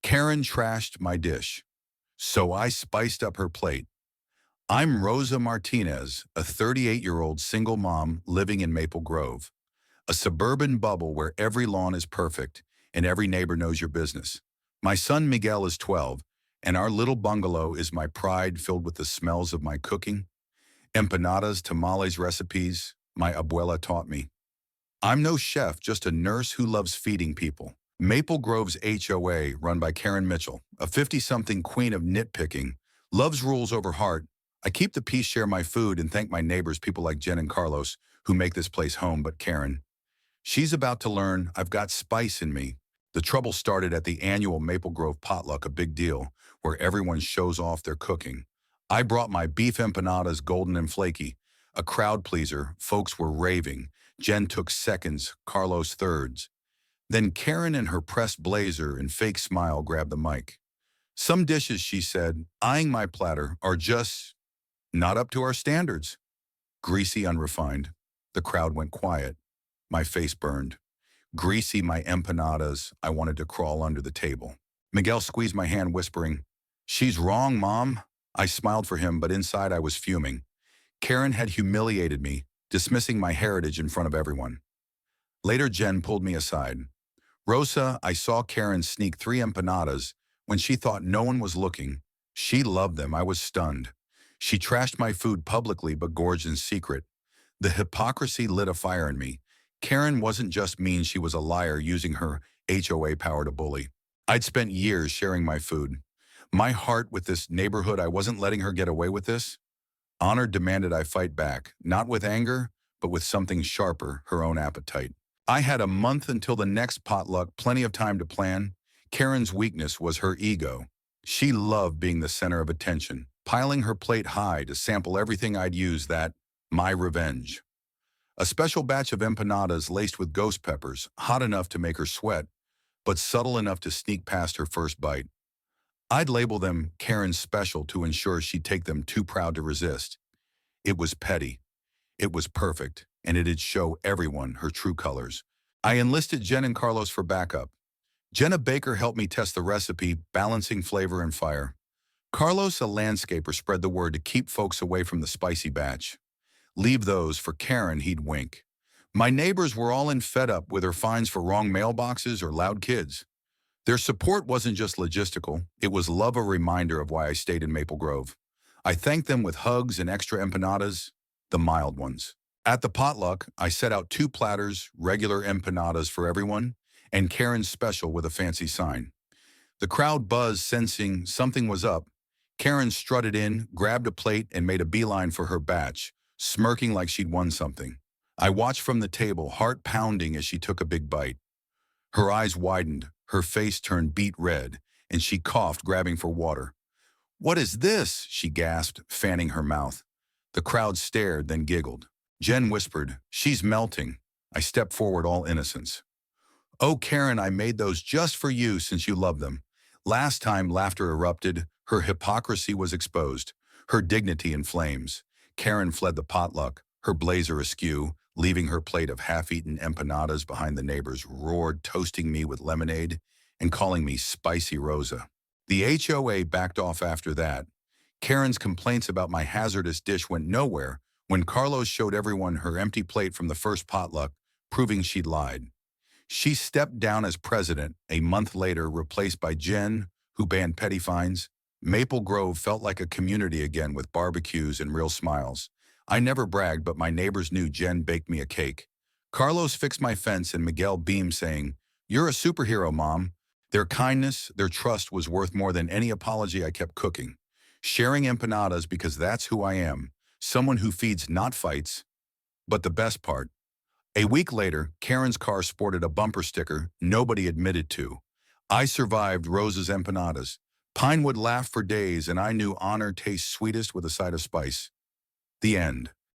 Karen trashed my dish, so I spiced up her plate. I'm Rosa Martinez, a 38-year-old single mom living in Maple Grove, a suburban bubble where every lawn is perfect and every neighbor knows your business. My son Miguel is 12, and our little bungalow is my pride filled with the smells of my cooking. Empanadas, tamales recipes my abuela taught me. I'm no chef, just a nurse who loves feeding people. Maple Grove's HOA, run by Karen Mitchell, a 50-something queen of nitpicking, loves rules over heart. I keep the peace, share my food, and thank my neighbors, people like Jen and Carlos, who make this place home. But Karen, she's about to learn I've got spice in me. The trouble started at the annual Maple Grove Potluck, a big deal, where everyone shows off their cooking. I brought my beef empanadas, golden and flaky, a crowd pleaser. Folks were raving. Jen took seconds, Carlos thirds. Then Karen in her pressed blazer and fake smile grabbed the mic. Some dishes, she said, eyeing my platter, are just not up to our standards. Greasy, unrefined. The crowd went quiet. My face burned. Greasy, my empanadas. I wanted to crawl under the table. Miguel squeezed my hand, whispering, "She's wrong, Mom." I smiled for him, but inside I was fuming. Karen had humiliated me, dismissing my heritage in front of everyone. Later, Jen pulled me aside. "Rosa, I saw Karen sneak 3 empanadas when she thought no one was looking. She loved them." I was stunned. She trashed my food publicly but gorged in secret. The hypocrisy lit a fire in me. Karen wasn't just mean, she was a liar using her HOA power to bully. I'd spent years sharing my food. My heart with this neighborhood, I wasn't letting her get away with this. Honor demanded I fight back, not with anger, but with something sharper, her own appetite. I had a month until the next potluck, plenty of time to plan. Karen's weakness was her ego. She loved being the center of attention, piling her plate high to sample everything I'd use. That, my revenge. A special batch of empanadas laced with ghost peppers, hot enough to make her sweat, but subtle enough to sneak past her first bite. I'd label them Karen's special to ensure she'd take them, too proud to resist. It was petty. It was perfect, and it'd show everyone her true colors. I enlisted Jen and Carlos for backup. Jenna Baker helped me test the recipe, balancing flavor and fire. Carlos, a landscaper, spread the word to keep folks away from the spicy batch. Leave those for Karen, he'd wink. My neighbors were all in, fed up with her fines for wrong mailboxes or loud kids. Their support wasn't just logistical, it was love, a reminder of why I stayed in Maple Grove. I thanked them with hugs and extra empanadas, the mild ones. At the potluck, I set out 2 platters, regular empanadas for everyone, and Karen's special with a fancy sign. The crowd buzzed, sensing something was up. Karen strutted in, grabbed a plate, and made a beeline for her batch, smirking like she'd won something. I watched from the table, heart pounding as she took a big bite. Her eyes widened, her face turned beet red, and she coughed, grabbing for water. "What is this?" she gasped, fanning her mouth. The crowd stared, then giggled. Jen whispered, "She's melting." I stepped forward, all innocence. "Oh, Karen, I made those just for you since you love them." Last time, laughter erupted. Her hypocrisy was exposed, her dignity in flames. Karen fled the potluck, her blazer askew, leaving her plate of half-eaten empanadas behind. The neighbors roared, toasting me with lemonade and calling me Spicy Rosa. The HOA backed off after that. Karen's complaints about my hazardous dish went nowhere when Carlos showed everyone her empty plate from the first potluck, proving she'd lied. She stepped down as president, a month later replaced by Jen, who banned petty fines. Maple Grove felt like a community again, with barbecues and real smiles. I never bragged, but my neighbors knew Jen baked me a cake. Carlos fixed my fence, and Miguel beamed, saying, "You're a superhero, Mom." Their kindness, their trust was worth more than any apology. I kept cooking, sharing empanadas, because that's who I am, someone who feeds, not fights. But the best part, a week later, Karen's car sported a bumper sticker nobody admitted to. "I survived Rosa's empanadas." Pinewood laughed for days, and I knew honor tastes sweetest with a side of spice. The end.